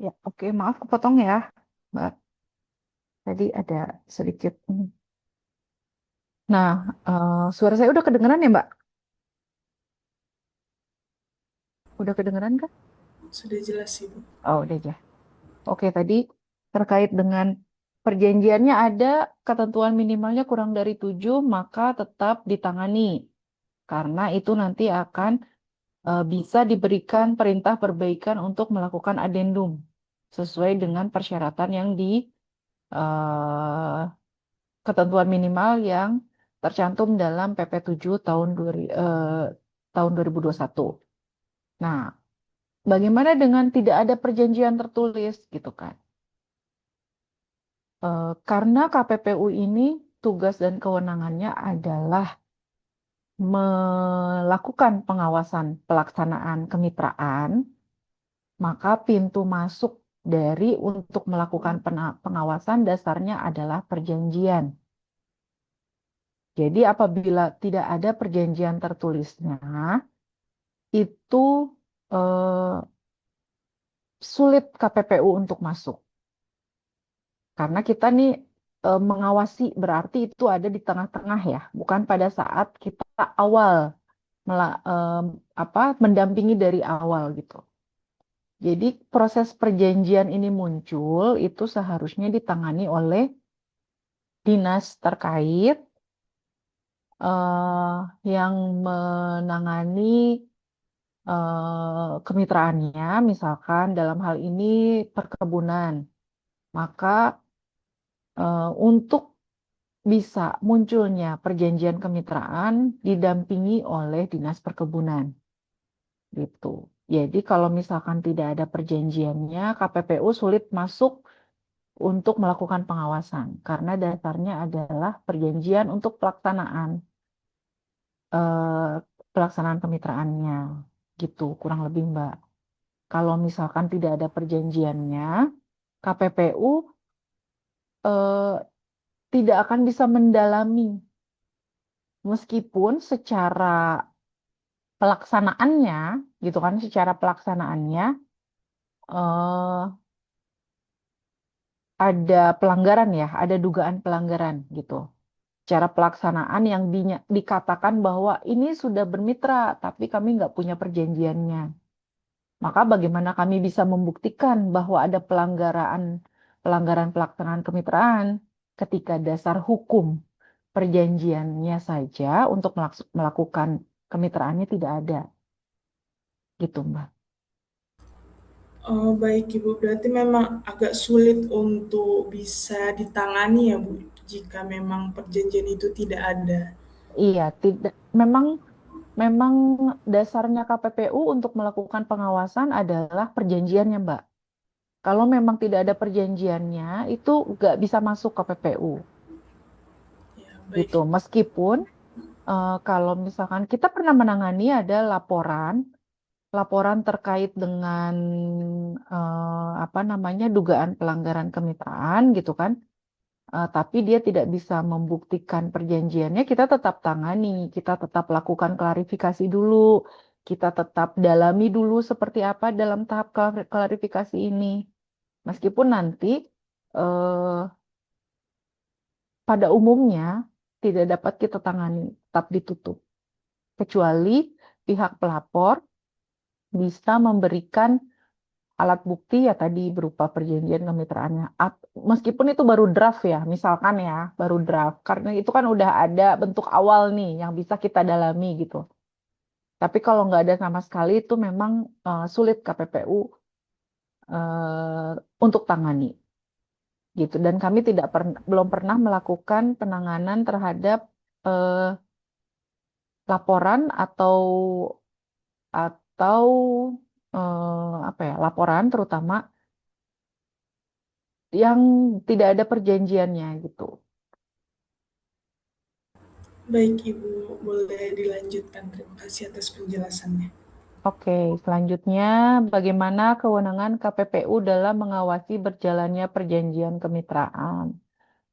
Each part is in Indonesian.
Ya, oke, maaf kepotong ya, Mbak. Tadi ada sedikit. Nah, suara saya udah kedengeran ya, Mbak? Udah kedengeran kan? Sudah jelas, Ibu. Oh, udah ya. Oke, tadi terkait dengan perjanjiannya ada ketentuan minimalnya kurang dari 7, maka tetap ditangani. Karena itu nanti akan bisa diberikan perintah perbaikan untuk melakukan adendum sesuai dengan persyaratan yang di eh, ketentuan minimal yang tercantum dalam PP 7 tahun 2021. Nah, bagaimana dengan tidak ada perjanjian tertulis gitu kan? Karena KPPU ini tugas dan kewenangannya adalah melakukan pengawasan pelaksanaan kemitraan, maka pintu masuk dari untuk melakukan pengawasan dasarnya adalah perjanjian. Jadi apabila tidak ada perjanjian tertulisnya, itu eh, sulit KPPU untuk masuk. Karena kita nih mengawasi berarti itu ada di tengah-tengah ya, bukan pada saat kita awal mendampingi dari awal gitu. Jadi proses perjanjian ini muncul itu seharusnya ditangani oleh dinas terkait eh, yang menangani kemitraannya, misalkan dalam hal ini perkebunan. Maka untuk bisa munculnya perjanjian kemitraan didampingi oleh Dinas Perkebunan gitu. Jadi kalau misalkan tidak ada perjanjiannya, KPPU sulit masuk untuk melakukan pengawasan karena dasarnya adalah perjanjian untuk eh, pelaksanaan kemitraannya gitu, kurang lebih Mbak. Kalau misalkan tidak ada perjanjiannya, KPPU eh, tidak akan bisa mendalami meskipun secara pelaksanaannya gitu kan secara pelaksanaannya eh, ada pelanggaran ya, ada dugaan pelanggaran gitu. Cara pelaksanaan yang dikatakan bahwa ini sudah bermitra tapi kami nggak punya perjanjiannya. Maka bagaimana kami bisa membuktikan bahwa ada pelanggaran pelaksanaan kemitraan ketika dasar hukum perjanjiannya saja untuk melakukan kemitraannya tidak ada gitu Mbak. Oh, baik, Ibu. Berarti memang agak sulit untuk bisa ditangani ya, Bu, jika memang perjanjian itu tidak ada. Iya, tidak memang memang dasarnya KPPU untuk melakukan pengawasan adalah perjanjiannya Mbak. Kalau memang tidak ada perjanjiannya itu nggak bisa masuk KPPU Ya, baik, gitu. Ibu. Meskipun kalau misalkan kita pernah menangani ada laporan terkait dengan apa namanya dugaan pelanggaran kemitraan gitu kan. Tapi dia tidak bisa membuktikan perjanjiannya, kita tetap tangani, kita tetap lakukan klarifikasi dulu, kita tetap dalami dulu seperti apa dalam tahap klarifikasi ini. Meskipun nanti eh, pada umumnya tidak dapat kita tangani, tetap ditutup. Kecuali pihak pelapor bisa memberikan alat bukti ya tadi berupa perjanjian kemitraannya. Meskipun itu baru draft ya, misalkan ya, baru draft. Karena itu kan udah ada bentuk awal nih yang bisa kita dalami gitu. Tapi kalau nggak ada sama sekali itu memang sulit KPPU untuk tangani gitu. Dan kami belum pernah melakukan penanganan terhadap eh, laporan atau apa ya, laporan terutama yang tidak ada perjanjiannya gitu. Baik, Ibu. Boleh dilanjutkan. Terima kasih atas penjelasannya. Oke, selanjutnya bagaimana kewenangan KPPU dalam mengawasi berjalannya perjanjian kemitraan?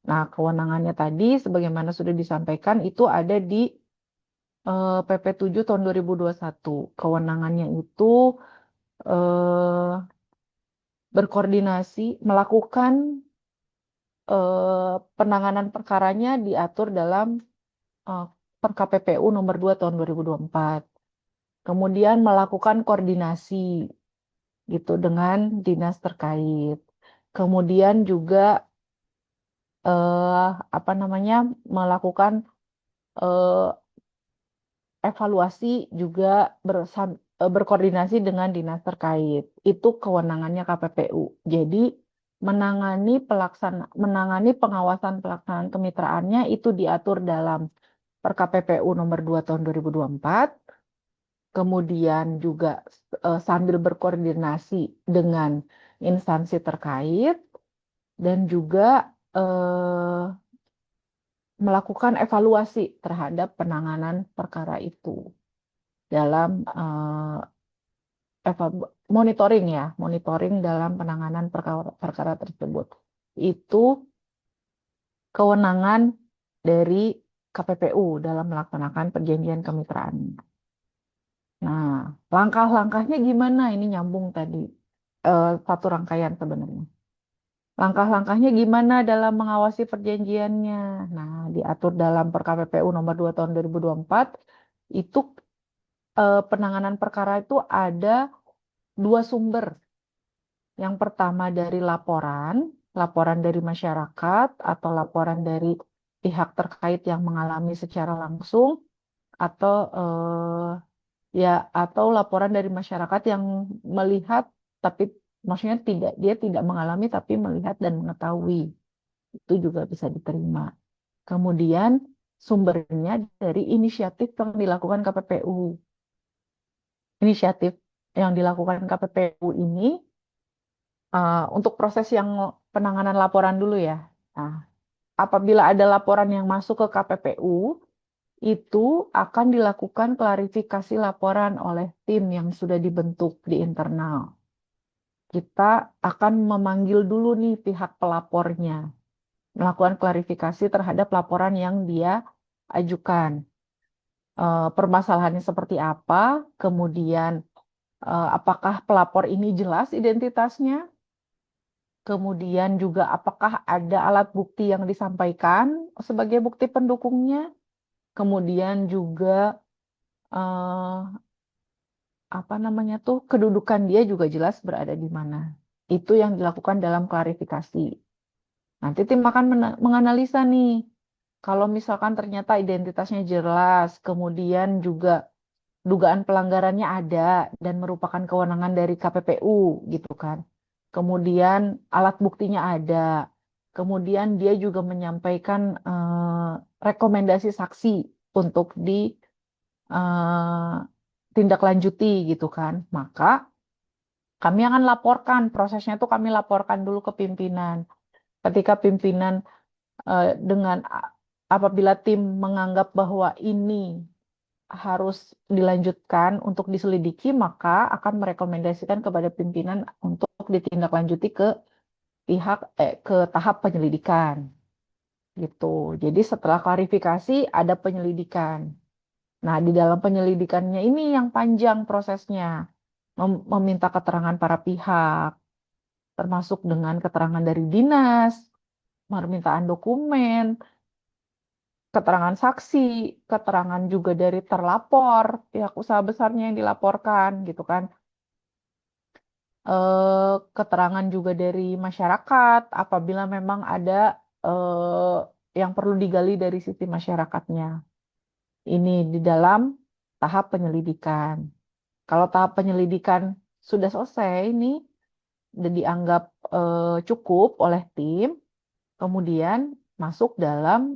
Nah, kewenangannya tadi sebagaimana sudah disampaikan itu ada di PP 7 tahun 2021. Kewenangannya itu eh, berkoordinasi, melakukan penanganan perkaranya diatur dalam eh, Per KPPU nomor 2 tahun 2024. Kemudian melakukan koordinasi gitu dengan dinas terkait. Kemudian juga apa namanya melakukan eh, evaluasi juga berkoordinasi dengan dinas terkait. Itu kewenangannya KPPU. Jadi menangani pengawasan pelaksanaan kemitraannya itu diatur dalam Per KPPU nomor 2 tahun 2024. Kemudian juga sambil berkoordinasi dengan instansi terkait dan juga eh, melakukan evaluasi terhadap penanganan perkara itu dalam monitoring ya, monitoring dalam penanganan perkara tersebut. Itu kewenangan dari KPPU dalam melaksanakan perjanjian kemitraan. Nah, langkah-langkahnya gimana? Ini nyambung tadi. Satu rangkaian sebenarnya. Langkah-langkahnya gimana dalam mengawasi perjanjiannya? Nah, diatur dalam Per KPPU nomor 2 tahun 2024, itu penanganan perkara itu ada dua sumber. Yang pertama dari laporan dari masyarakat atau laporan dari pihak terkait yang mengalami secara langsung atau ya atau laporan dari masyarakat yang melihat tapi maksudnya dia tidak mengalami tapi melihat dan mengetahui. Itu juga bisa diterima. Kemudian sumbernya dari inisiatif yang dilakukan KPPU. Inisiatif yang dilakukan KPPU ini untuk proses yang penanganan laporan dulu ya. Nah, apabila ada laporan yang masuk ke KPPU, itu akan dilakukan klarifikasi laporan oleh tim yang sudah dibentuk di internal. Kita akan memanggil dulu nih pihak pelapornya, melakukan klarifikasi terhadap laporan yang dia ajukan. Permasalahannya seperti apa, kemudian apakah pelapor ini jelas identitasnya, kemudian juga apakah ada alat bukti yang disampaikan sebagai bukti pendukungnya, kemudian juga eh, apa namanya tuh kedudukan dia juga jelas berada di mana. Itu yang dilakukan dalam klarifikasi. Nanti tim akan menganalisa nih. Kalau misalkan ternyata identitasnya jelas, kemudian juga dugaan pelanggarannya ada dan merupakan kewenangan dari KPPU gitu kan. Kemudian alat buktinya ada. Kemudian dia juga menyampaikan rekomendasi saksi untuk ditindaklanjuti gitu kan. Maka kami akan laporkan prosesnya itu kami laporkan dulu ke pimpinan. Ketika pimpinan apabila tim menganggap bahwa ini harus dilanjutkan untuk diselidiki, maka akan merekomendasikan kepada pimpinan untuk ditindaklanjuti ke tahap penyelidikan gitu. Jadi setelah klarifikasi ada penyelidikan. Nah, di dalam penyelidikannya ini yang panjang prosesnya, meminta keterangan para pihak, termasuk dengan keterangan dari dinas, permintaan dokumen, keterangan saksi, keterangan juga dari terlapor, pihak usaha besarnya yang dilaporkan, gitu kan. Keterangan juga dari masyarakat, apabila memang ada yang perlu digali dari sisi masyarakatnya. Ini di dalam tahap penyelidikan. Kalau tahap penyelidikan sudah selesai, ini dan dianggap cukup oleh tim, kemudian masuk dalam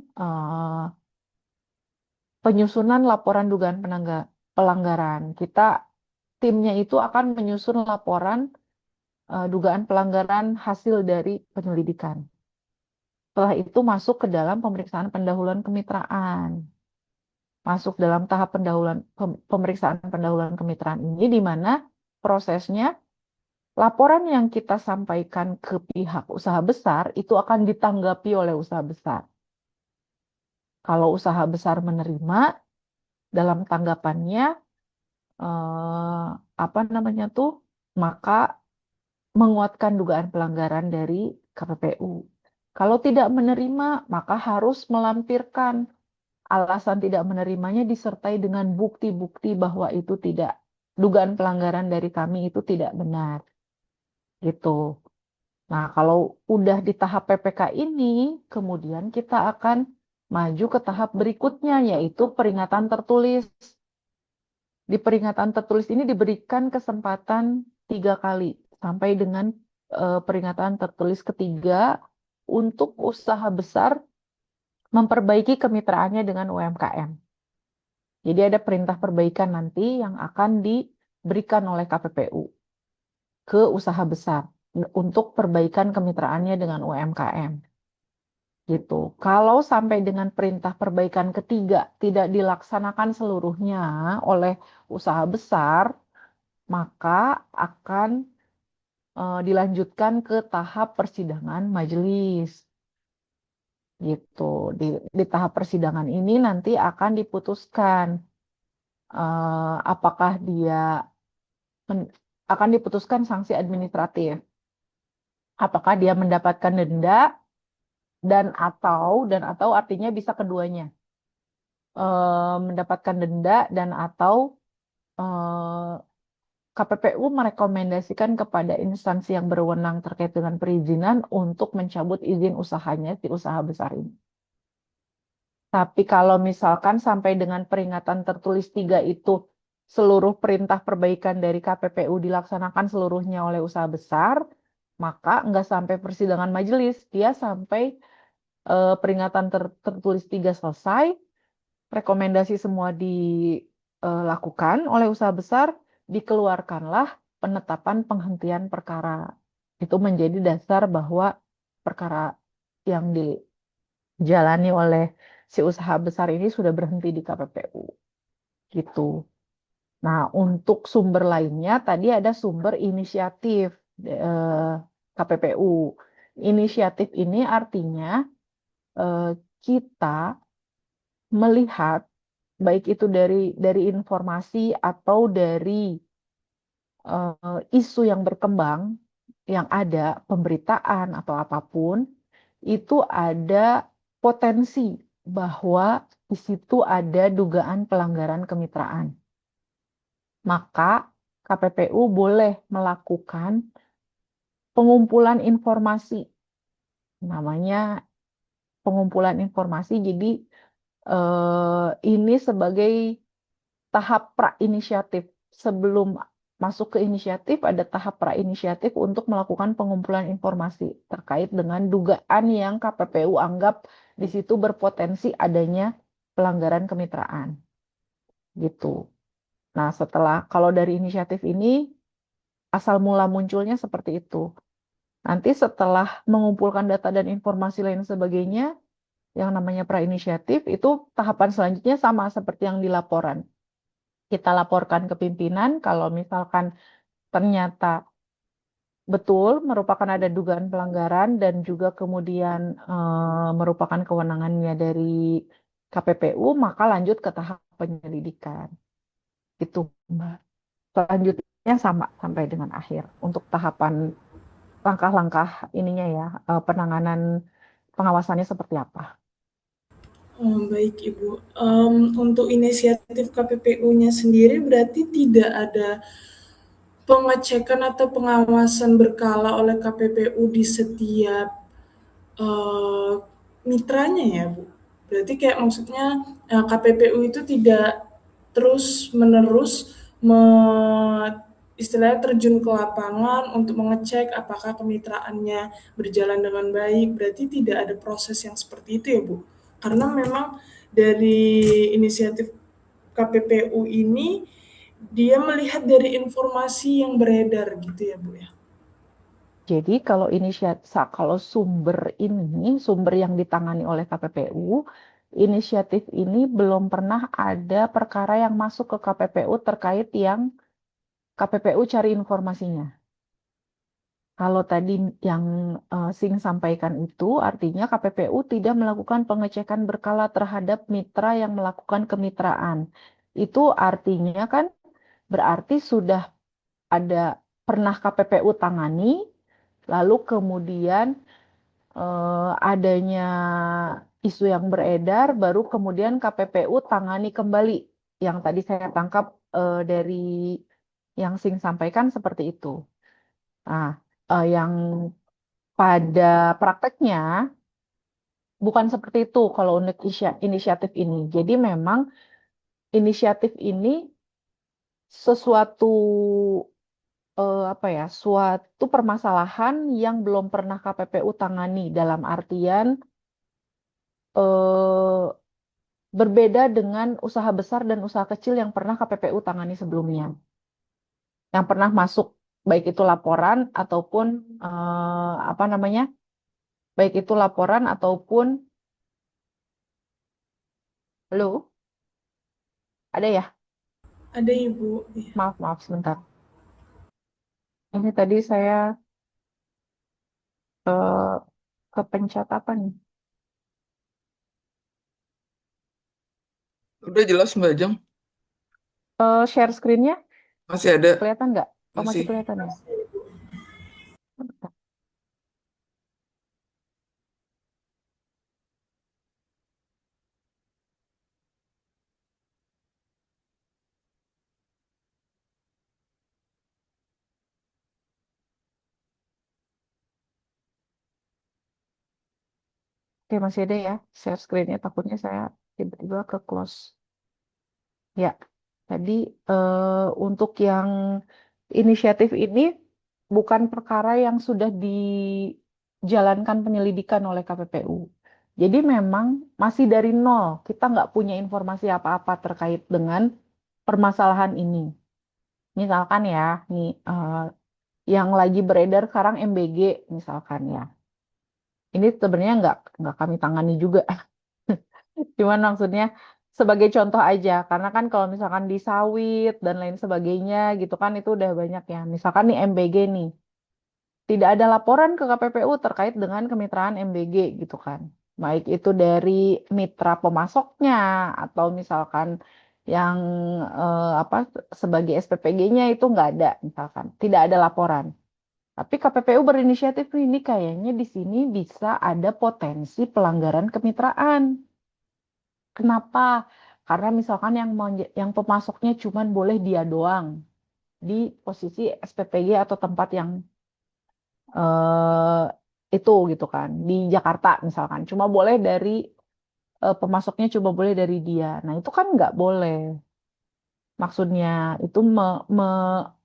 penyusunan laporan dugaan pelanggaran. Timnya itu akan menyusun laporan dugaan pelanggaran hasil dari penyelidikan. Setelah itu masuk ke dalam pemeriksaan pendahuluan kemitraan. Masuk dalam tahap pemeriksaan pendahuluan kemitraan ini di mana prosesnya laporan yang kita sampaikan ke pihak usaha besar itu akan ditanggapi oleh usaha besar. Kalau usaha besar menerima dalam tanggapannya apa namanya tuh, maka menguatkan dugaan pelanggaran dari KPPU. Kalau tidak menerima, maka harus melampirkan alasan tidak menerimanya disertai dengan bukti-bukti bahwa itu tidak, dugaan pelanggaran dari kami itu tidak benar, gitu. Nah, kalau udah di tahap PPK ini, kemudian kita akan maju ke tahap berikutnya, yaitu peringatan tertulis. Di peringatan tertulis ini diberikan kesempatan 3 kali sampai dengan peringatan tertulis ketiga untuk usaha besar memperbaiki kemitraannya dengan UMKM. Jadi ada perintah perbaikan nanti yang akan diberikan oleh KPPU ke usaha besar untuk perbaikan kemitraannya dengan UMKM. Gitu. Kalau sampai dengan perintah perbaikan ketiga tidak dilaksanakan seluruhnya oleh usaha besar, maka akan dilanjutkan ke tahap persidangan majelis. Gitu. Di, di tahap persidangan ini nanti akan diputuskan apakah dia men- akan diputuskan sanksi administratif. Apakah dia mendapatkan denda dan atau artinya bisa keduanya. Mendapatkan denda dan atau KPPU merekomendasikan kepada instansi yang berwenang terkait dengan perizinan untuk mencabut izin usahanya si usaha besar ini. Tapi kalau misalkan sampai dengan peringatan tertulis 3 itu seluruh perintah perbaikan dari KPPU dilaksanakan seluruhnya oleh usaha besar, maka nggak sampai persidangan majelis, dia sampai peringatan tertulis 3 selesai, rekomendasi semua dilakukan oleh usaha besar, dikeluarkanlah penetapan penghentian perkara. Itu menjadi dasar bahwa perkara yang dijalani oleh si usaha besar ini sudah berhenti di KPPU. Gitu. Nah, untuk sumber lainnya tadi ada sumber inisiatif KPPU. Inisiatif ini artinya eh, kita melihat baik itu dari informasi atau dari isu yang berkembang, yang ada pemberitaan atau apapun, itu ada potensi bahwa di situ ada dugaan pelanggaran kemitraan. Maka KPPU boleh melakukan pengumpulan informasi, namanya pengumpulan informasi. Jadi ini sebagai tahap pra-inisiatif. Sebelum masuk ke inisiatif, ada tahap pra-inisiatif untuk melakukan pengumpulan informasi terkait dengan dugaan yang KPPU anggap di situ berpotensi adanya pelanggaran kemitraan. Gitu. Nah, kalau dari inisiatif ini, asal mula munculnya seperti itu. Nanti setelah mengumpulkan data dan informasi lain sebagainya, yang namanya pra-inisiatif, itu tahapan selanjutnya sama seperti yang di laporan. Kita laporkan ke pimpinan kalau misalkan ternyata betul merupakan ada dugaan pelanggaran dan juga kemudian merupakan kewenangannya dari KPPU, maka lanjut ke tahap penyelidikan. Itu, Mbak. Selanjutnya sama sampai dengan akhir untuk tahapan langkah-langkah ininya ya, penanganan pengawasannya seperti apa. Baik Ibu. Untuk inisiatif KPPU-nya sendiri berarti tidak ada pengecekan atau pengawasan berkala oleh KPPU di setiap uh, mitranya ya Bu. Berarti kayak maksudnya KPPU itu tidak terus menerus istilahnya terjun ke lapangan untuk mengecek apakah kemitraannya berjalan dengan baik. Berarti tidak ada proses yang seperti itu ya Bu. Karena memang dari inisiatif KPPU ini dia melihat dari informasi yang beredar gitu ya Bu ya. Jadi kalau sumber yang ditangani oleh KPPU, inisiatif ini belum pernah ada perkara yang masuk ke KPPU terkait yang KPPU cari informasinya. Kalau tadi yang Sing sampaikan itu artinya KPPU tidak melakukan pengecekan berkala terhadap mitra yang melakukan kemitraan. Itu artinya kan berarti sudah ada pernah KPPU tangani, lalu kemudian adanya isu yang beredar, baru kemudian KPPU tangani kembali. Yang tadi saya tangkap dari yang Sing sampaikan seperti itu. Nah, yang pada prakteknya bukan seperti itu kalau unit inisiatif ini. Jadi memang inisiatif ini sesuatu apa ya, suatu permasalahan yang belum pernah KPPU tangani dalam artian eh, berbeda dengan usaha besar dan usaha kecil yang pernah KPPU tangani sebelumnya, yang pernah masuk baik itu laporan ataupun apa namanya, baik itu laporan ataupun halo, ada ya? Ada Ibu. Iya. Maaf maaf sebentar. Ini tadi saya eh, kepencet apa nih? Udah jelas Mbak Ajeng? Share screen-nya Masih ada? kelihatan nggak? Oh masih Masih. kelihatan ya? Oke masih ada ya share screen-nya. Takutnya saya tiba-tiba ke close. Ya, tadi untuk yang inisiatif ini bukan perkara yang sudah dijalankan penyelidikan oleh KPPU. Jadi memang masih dari nol, kita nggak punya informasi apa-apa terkait dengan permasalahan ini. Misalkan ya, nih yang lagi beredar sekarang MBG misalkan ya. Ini sebenarnya nggak kami tangani juga. Cuman maksudnya sebagai contoh aja, karena kan kalau misalkan di sawit dan lain sebagainya gitu kan itu udah banyak ya. Misalkan nih MBG nih, tidak ada laporan ke KPPU terkait dengan kemitraan MBG gitu kan. Baik itu dari mitra pemasoknya atau misalkan yang apa sebagai SPPG-nya itu nggak ada misalkan, tidak ada laporan. Tapi KPPU berinisiatif ini kayaknya di sini bisa ada potensi pelanggaran kemitraan. Kenapa? Karena misalkan yang pemasoknya cuman boleh dia doang di posisi SPPG atau tempat yang eh, itu gitu kan di Jakarta misalkan cuma boleh dari pemasoknya cuma boleh dari dia. Nah itu kan nggak boleh. Maksudnya itu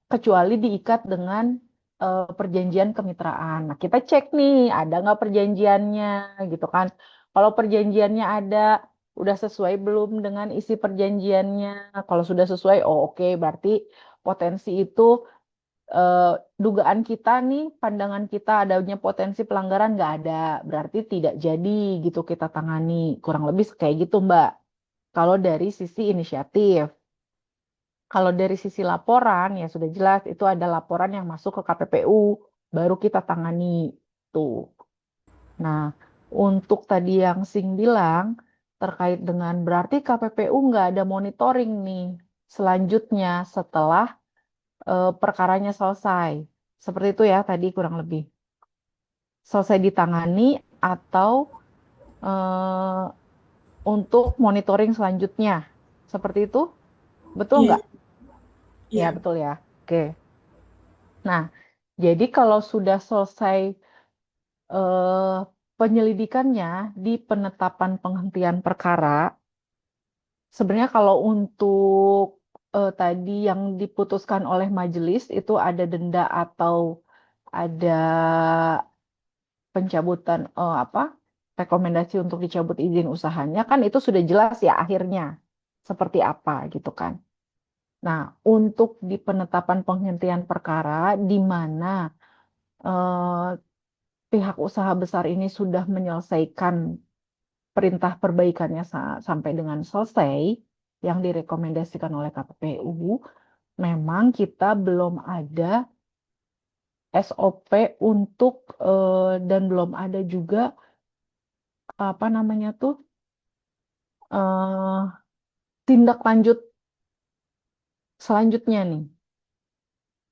kecuali diikat dengan perjanjian kemitraan. Nah, kita cek nih, ada nggak perjanjiannya gitu kan. Kalau perjanjiannya ada, udah sesuai belum dengan isi perjanjiannya. Kalau sudah sesuai, oh oke, berarti potensi itu eh, dugaan kita nih, pandangan kita adanya potensi pelanggaran nggak ada. Berarti tidak jadi gitu kita tangani. Kurang lebih kayak gitu, Mbak. Kalau dari sisi inisiatif. Kalau dari sisi laporan, ya sudah jelas itu ada laporan yang masuk ke KPPU, baru kita tangani tuh. Nah, untuk tadi yang Sing bilang, terkait dengan berarti KPPU nggak ada monitoring nih selanjutnya setelah perkaranya selesai. Seperti itu ya tadi kurang lebih. Selesai ditangani atau eh, untuk monitoring selanjutnya. Seperti itu, betul Iya, nggak? Ya, iya. betul ya. Oke. Nah, jadi kalau sudah selesai eh, penyelidikannya di penetapan penghentian perkara, sebenarnya kalau untuk tadi yang diputuskan oleh majelis itu ada denda atau ada pencabutan apa rekomendasi untuk dicabut izin usahanya kan itu sudah jelas ya akhirnya seperti apa gitu kan. Nah, untuk di penetapan penghentian perkara di mana eh, pihak usaha besar ini sudah menyelesaikan perintah perbaikannya sampai dengan selesai yang direkomendasikan oleh KPPU, memang kita belum ada SOP untuk dan belum ada juga apa namanya tuh eh, tindak lanjut selanjutnya nih.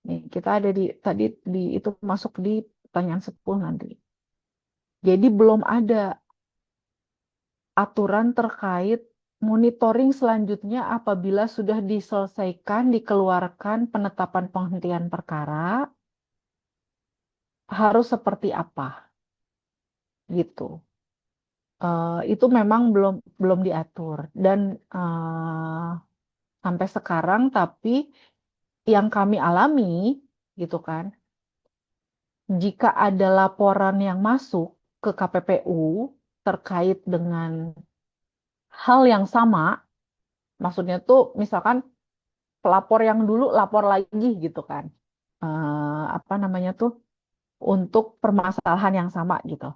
Nih, kita ada tadi itu masuk di pertanyaan 10 nanti. Jadi belum ada aturan terkait monitoring selanjutnya apabila sudah diselesaikan, dikeluarkan penetapan penghentian perkara, harus seperti apa, gitu. Itu memang belum belum diatur dan sampai sekarang, tapi yang kami alami, gitu kan, jika ada laporan yang masuk ke KPPU terkait dengan hal yang sama, maksudnya tuh misalkan pelapor yang dulu lapor lagi gitu kan, apa namanya tuh, untuk permasalahan yang sama gitu.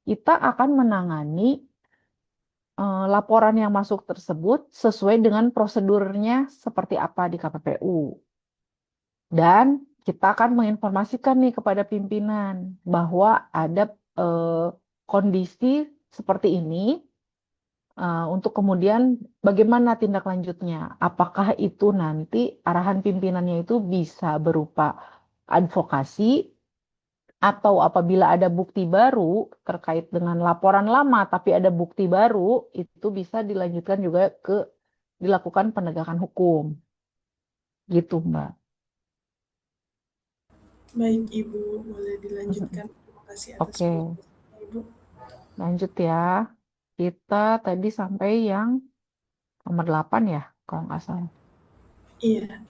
Kita akan menangani laporan yang masuk tersebut sesuai dengan prosedurnya seperti apa di KPPU. Dan kita akan menginformasikan nih kepada pimpinan bahwa ada kondisi seperti ini, untuk kemudian bagaimana tindak lanjutnya. Apakah itu nanti arahan pimpinannya itu bisa berupa advokasi, atau apabila ada bukti baru terkait dengan laporan lama tapi ada bukti baru, itu bisa dilanjutkan juga dilakukan penegakan hukum. Gitu, Mbak. Baik Ibu, boleh dilanjutkan. Terima kasih atas Oke, penjelasannya Ibu. lanjut ya. Kita tadi sampai yang nomor 8 ya, kalau nggak salah. Iya,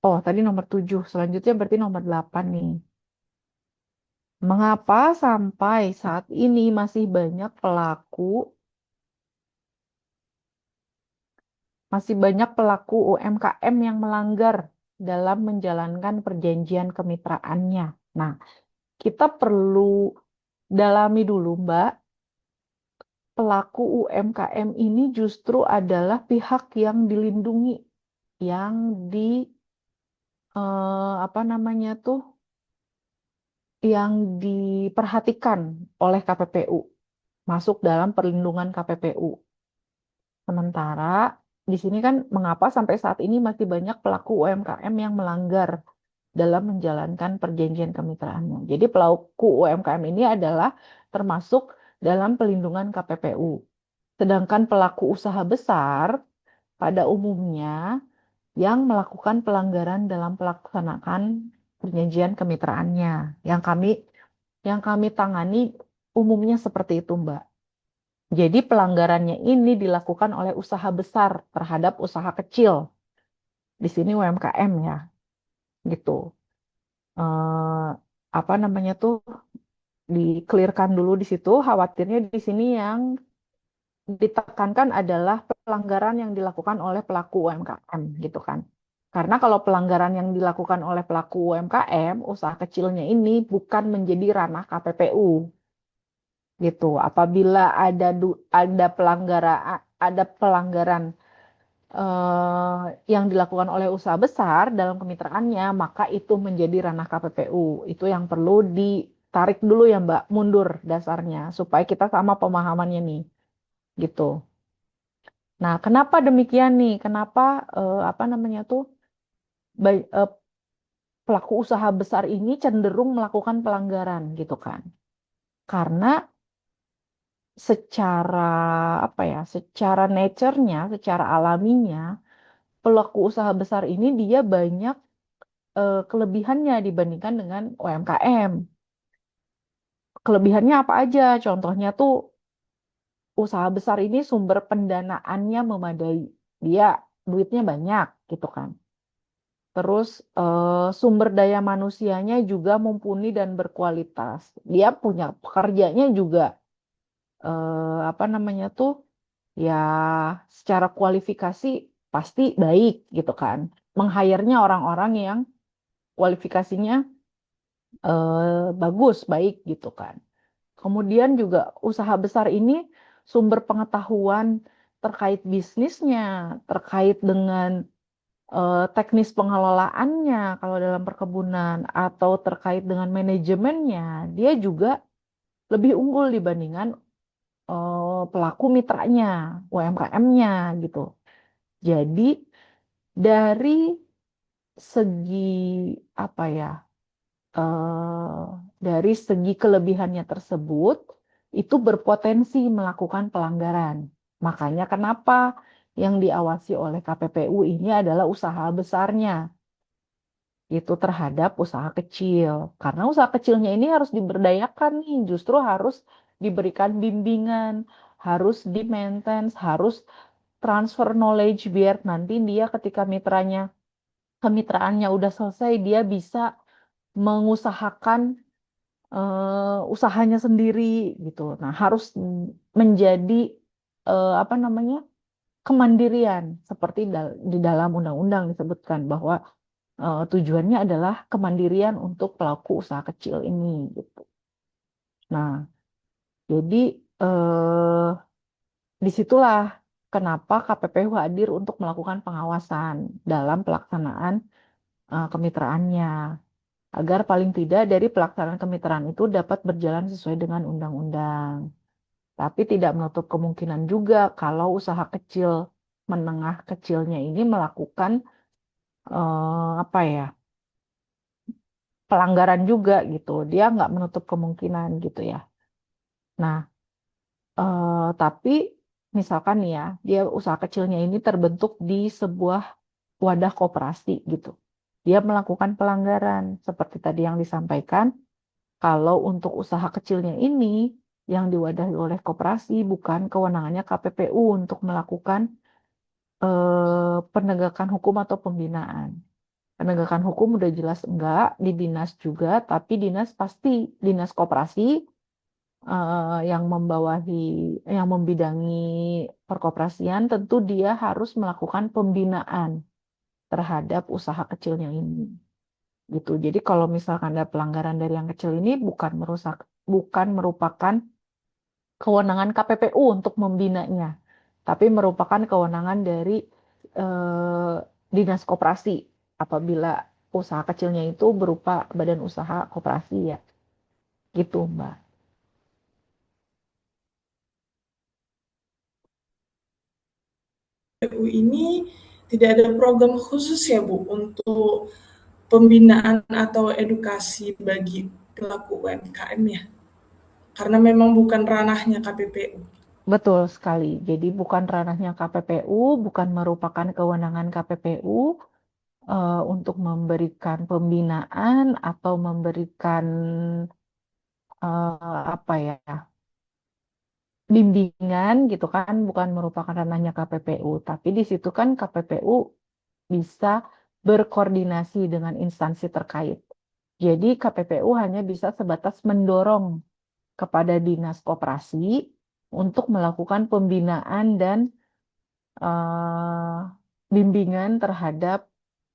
Oh, tadi nomor 7. Selanjutnya berarti nomor 8 nih. Mengapa sampai saat ini masih banyak pelaku UMKM yang melanggar dalam menjalankan perjanjian kemitraannya? Nah, kita perlu dalami dulu, Mbak. Pelaku UMKM ini justru adalah pihak yang dilindungi, yang apa namanya tuh, yang diperhatikan oleh KPPU, masuk dalam perlindungan KPPU. Sementara di sini kan mengapa sampai saat ini masih banyak pelaku UMKM yang melanggar dalam menjalankan perjanjian kemitraannya. Jadi pelaku UMKM ini adalah termasuk dalam pelindungan KPPU. Sedangkan pelaku usaha besar pada umumnya yang melakukan pelanggaran dalam pelaksanaan perjanjian kemitraannya. Yang kami tangani umumnya seperti itu, Mbak. Jadi pelanggarannya ini dilakukan oleh usaha besar terhadap usaha kecil. Di sini UMKM ya, gitu. Eh, Apa namanya tuh, di-clearkan dulu di situ. Khawatirnya di sini yang ditekankan adalah pelanggaran yang dilakukan oleh pelaku UMKM, gitu kan. Karena kalau pelanggaran yang dilakukan oleh pelaku UMKM, usaha kecilnya ini bukan menjadi ranah KPPU, gitu. Apabila ada pelanggaran yang dilakukan oleh usaha besar dalam kemitraannya, maka itu menjadi ranah KPPU. Itu yang perlu ditarik dulu ya, Mbak, mundur dasarnya supaya kita sama pemahamannya nih, gitu. Nah, kenapa demikian nih? Kenapa apa namanya tuh, ba- eh, pelaku usaha besar ini cenderung melakukan pelanggaran, gitu kan? Karena secara apa ya, secara nature-nya, secara alaminya, pelaku usaha besar ini dia banyak kelebihannya dibandingkan dengan UMKM. Kelebihannya apa aja? Contohnya tuh, usaha besar ini sumber pendanaannya memadai. Dia duitnya banyak, gitu kan. Terus sumber daya manusianya juga mumpuni dan berkualitas. Dia punya pekerjanya juga apa namanya tuh, ya secara kualifikasi pasti baik, gitu kan. Meng-hire-nya orang-orang yang kualifikasinya bagus, baik, gitu kan. Kemudian juga usaha besar ini sumber pengetahuan terkait bisnisnya, terkait dengan teknis pengelolaannya kalau dalam perkebunan, atau terkait dengan manajemennya, dia juga lebih unggul dibandingkan pelaku mitranya, UMKM-nya gitu. Jadi dari segi apa ya? Dari segi kelebihannya tersebut itu berpotensi melakukan pelanggaran. Makanya kenapa yang diawasi oleh KPPU ini adalah usaha besarnya, itu terhadap usaha kecil. Karena usaha kecilnya ini harus diberdayakan nih, justru harus diberikan bimbingan, harus di-maintenance, harus transfer knowledge biar nanti dia ketika kemitraannya udah selesai, dia bisa mengusahakan usahanya sendiri gitu. Nah, harus menjadi apa namanya? Kemandirian seperti di dalam undang-undang disebutkan bahwa tujuannya adalah kemandirian untuk pelaku usaha kecil ini gitu. Nah, jadi eh, disitulah kenapa KPPU hadir untuk melakukan pengawasan dalam pelaksanaan kemitraannya agar paling tidak dari pelaksanaan kemitraan itu dapat berjalan sesuai dengan undang-undang. Tapi tidak menutup kemungkinan juga kalau usaha kecil, menengah kecilnya ini melakukan apa ya, pelanggaran juga gitu. Dia nggak menutup kemungkinan gitu ya. Nah, tapi misalkan nih ya, dia usaha kecilnya ini terbentuk di sebuah wadah koperasi gitu. Dia melakukan pelanggaran seperti tadi yang disampaikan. Kalau untuk usaha kecilnya ini yang diwadahi oleh koperasi bukan kewenangannya KPPU untuk melakukan penegakan hukum atau pembinaan. Penegakan hukum udah jelas enggak di dinas juga, tapi dinas koperasi yang yang membidangi perkoperasian tentu dia harus melakukan pembinaan terhadap usaha kecilnya ini. Gitu. Jadi kalau misalkan ada pelanggaran dari yang kecil ini bukan merupakan kewenangan KPPU untuk membinanya, tapi merupakan kewenangan dari eh, dinas koperasi apabila usaha kecilnya itu berupa badan usaha koperasi ya, gitu Mbak. KPPU ini tidak ada program khusus ya Bu untuk pembinaan atau edukasi bagi pelaku UMKM ya? Karena memang bukan ranahnya KPPU. Betul sekali. Jadi bukan ranahnya KPPU, bukan merupakan kewenangan KPPU untuk memberikan pembinaan atau memberikan apa ya, bimbingan gitu kan, bukan merupakan ranahnya KPPU. Tapi di situ kan KPPU bisa berkoordinasi dengan instansi terkait. Jadi KPPU hanya bisa sebatas mendorong kepada dinas koperasi untuk melakukan pembinaan dan eh, bimbingan terhadap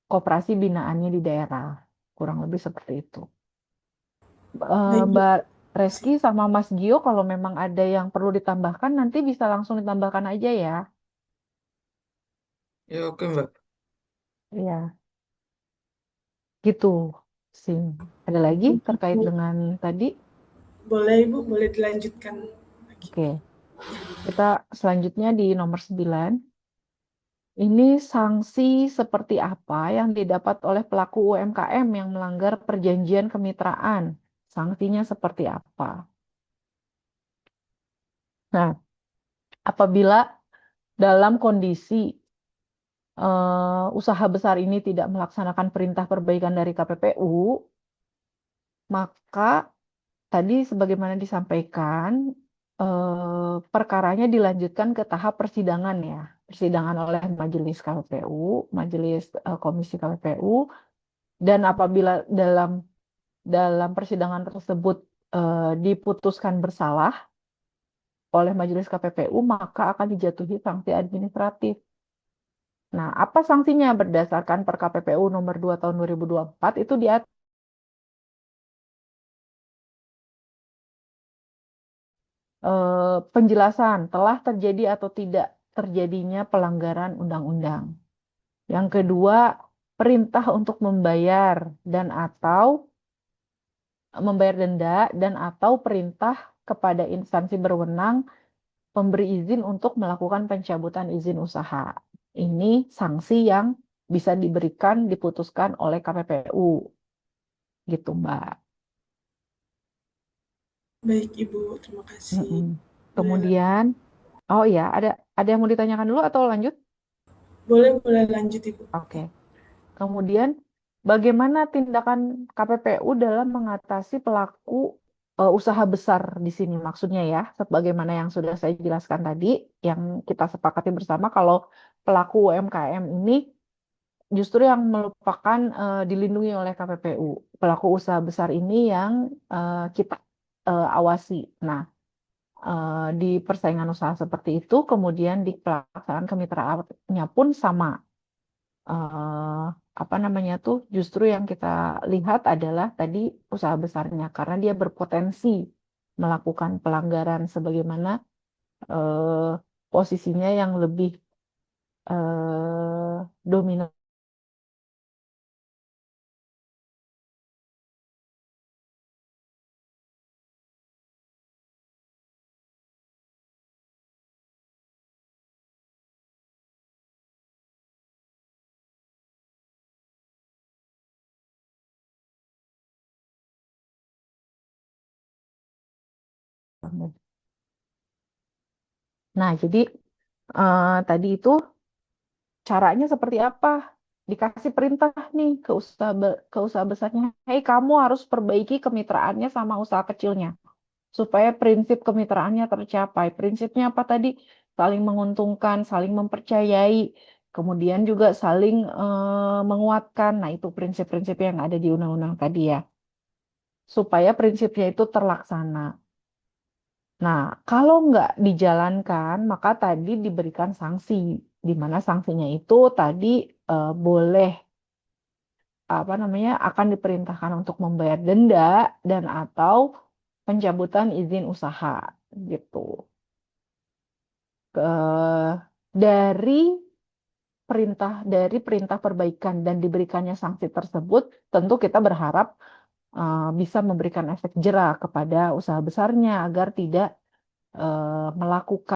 koperasi binaannya di daerah. Kurang lebih seperti itu. Baik Bu. Mbak Reski sama Mas Gio, kalau memang ada yang perlu ditambahkan, nanti bisa langsung ditambahkan aja ya. Ya, oke, Mbak. Iya, gitu sih. Ada lagi terkait dengan tadi? Boleh Ibu, boleh dilanjutkan lagi. Oke, kita selanjutnya di nomor 9. Ini sanksi seperti apa yang didapat oleh pelaku UMKM yang melanggar perjanjian kemitraan? Sanksinya seperti apa? Nah, apabila dalam kondisi usaha besar ini tidak melaksanakan perintah perbaikan dari KPPU, maka tadi sebagaimana disampaikan, perkaranya dilanjutkan ke tahap persidangan ya. Persidangan oleh majelis KPPU, majelis komisi KPPU, dan apabila dalam persidangan tersebut diputuskan bersalah oleh majelis KPPU, maka akan dijatuhi sanksi administratif. Nah, apa sanksinya berdasarkan per KPPU nomor 2 tahun 2024 itu diatur penjelasan telah terjadi atau tidak terjadinya pelanggaran undang-undang. Yang kedua, perintah untuk membayar denda dan atau perintah kepada instansi berwenang pemberi izin untuk melakukan pencabutan izin usaha. Ini sanksi yang bisa diputuskan oleh KPPU. Gitu, Mbak. Baik, Ibu. Terima kasih. Mm-mm. Boleh, Kemudian, oh ya, ada yang mau ditanyakan dulu atau lanjut? boleh lanjut, Ibu. Oke. Kemudian, bagaimana tindakan KPPU dalam mengatasi pelaku usaha besar di sini? Maksudnya ya, sebagaimana yang sudah saya jelaskan tadi, yang kita sepakati bersama kalau pelaku UMKM ini justru yang merupakan dilindungi oleh KPPU. Pelaku usaha besar ini yang kita awasi. Nah, di persaingan usaha seperti itu, kemudian di pelaksanaan kemitraannya pun sama. eh, apa namanya tuh justru yang kita lihat adalah tadi usaha besarnya karena dia berpotensi melakukan pelanggaran sebagaimana eh, posisinya yang lebih dominan. Nah, jadi tadi itu caranya seperti apa? Dikasih perintah nih ke usaha besarnya, "Hei, kamu harus perbaiki kemitraannya sama usaha kecilnya supaya prinsip kemitraannya tercapai." Prinsipnya apa tadi? Saling menguntungkan, saling mempercayai, kemudian juga saling menguatkan. Nah, itu prinsip-prinsip yang ada di undang-undang tadi ya. Supaya prinsipnya itu terlaksana. Nah, kalau nggak dijalankan, maka tadi diberikan sanksi, di mana sanksinya itu tadi boleh apa namanya akan diperintahkan untuk membayar denda dan atau pencabutan izin usaha gitu. Dari perintah perbaikan dan diberikannya sanksi tersebut, tentu kita berharap bisa memberikan efek jera kepada usaha besarnya agar tidak melakukan